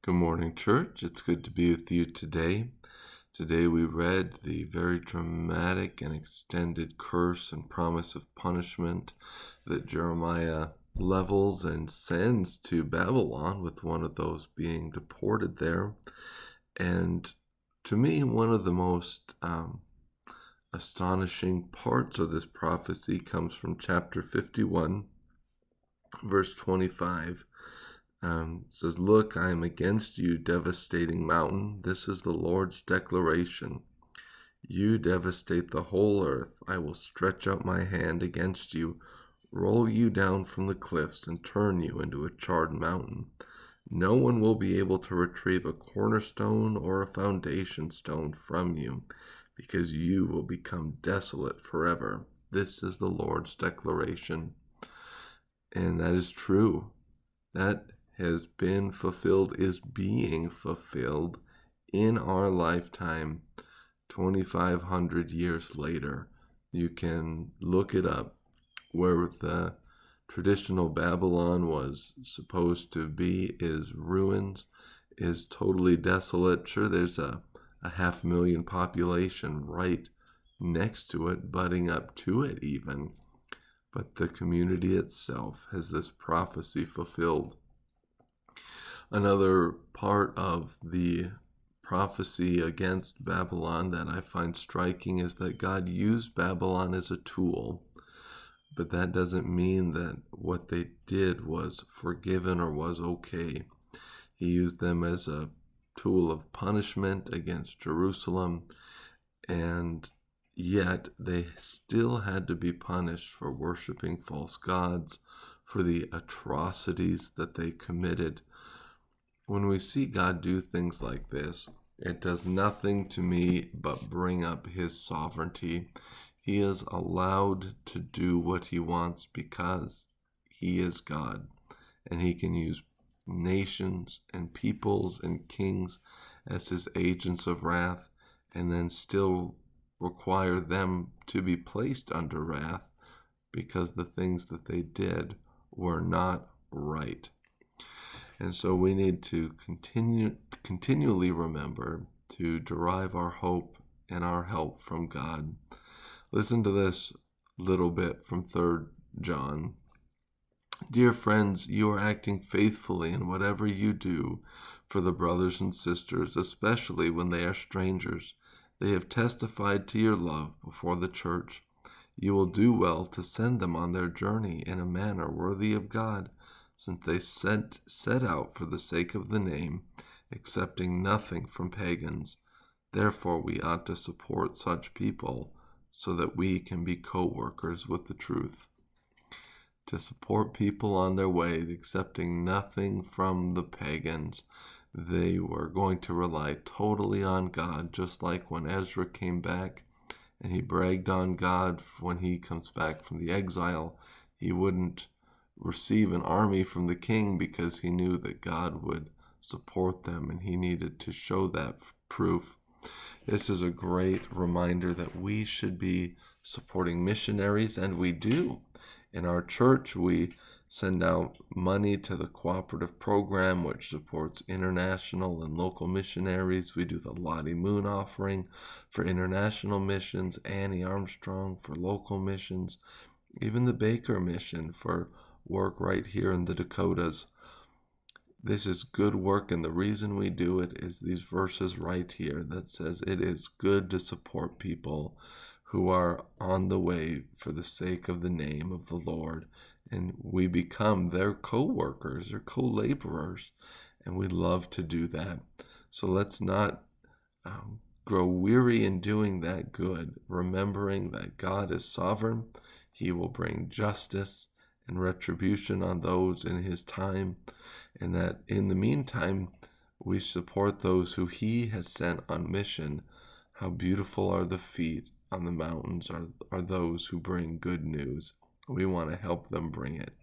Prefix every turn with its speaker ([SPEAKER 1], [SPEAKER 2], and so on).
[SPEAKER 1] Good morning, church. It's good to be with you today. Today we read the very dramatic and extended curse and promise of punishment that Jeremiah levels and sends to Babylon, with one of those being deported there. And to me, one of the most astonishing parts of this prophecy comes from chapter 51, verse 25. Says, "Look, I am against you, devastating mountain. This is the Lord's declaration. You devastate the whole earth. I will stretch out my hand against you, roll you down from the cliffs, and turn you into a charred mountain. No one will be able to retrieve a cornerstone or a foundation stone from you, because you will become desolate forever. This is the Lord's declaration." And that is true. That has been fulfilled, is being fulfilled in our lifetime 2,500 years later. You can look it up, where the traditional Babylon was supposed to be is ruins, is totally desolate. Sure, there's a 500,000 population right next to it, butting up to it even. But the community itself has this prophecy fulfilled. Another part of the prophecy against Babylon that I find striking is that God used Babylon as a tool, but that doesn't mean that what they did was forgiven or was okay. He used them as a tool of punishment against Jerusalem, and yet they still had to be punished for worshiping false gods, for the atrocities that they committed. When we see God do things like this, it does nothing to me but bring up his sovereignty. He is allowed to do what he wants because he is God, and he can use nations and peoples and kings as his agents of wrath, and then still require them to be placed under wrath because the things that they did were not right. And so we need to continually remember to derive our hope and our help from God. Listen to this little bit from 3 John. "Dear friends, you are acting faithfully in whatever you do for the brothers and sisters, especially when they are strangers. They have testified to your love before the church. You will do well to send them on their journey in a manner worthy of God, since they set out for the sake of the name, accepting nothing from pagans. Therefore we ought to support such people so that we can be co-workers with the truth." To support people on their way, accepting nothing from the pagans. They were going to rely totally on God, just like when Ezra came back and he bragged on God when he comes back from the exile. He wouldn't receive an army from the king because he knew that God would support them, and he needed to show that proof. This is a great reminder that we should be supporting missionaries, and we do. In our church, we send out money to the cooperative program, which supports international and local missionaries. We do the Lottie Moon offering for international missions, Annie Armstrong for local missions, even the Baker Mission for work right here in the Dakotas. This is good work, and the reason we do it is these verses right here that says it is good to support people who are on the way for the sake of the name of the Lord, and we become their co-workers or co-laborers, and we love to do that. So let's not grow weary in doing that good, remembering that God is sovereign. He will bring justice and retribution on those in his time, and that in the meantime we support those who he has sent on mission. How beautiful are the feet on the mountains are those who bring good news. We want to help them bring it.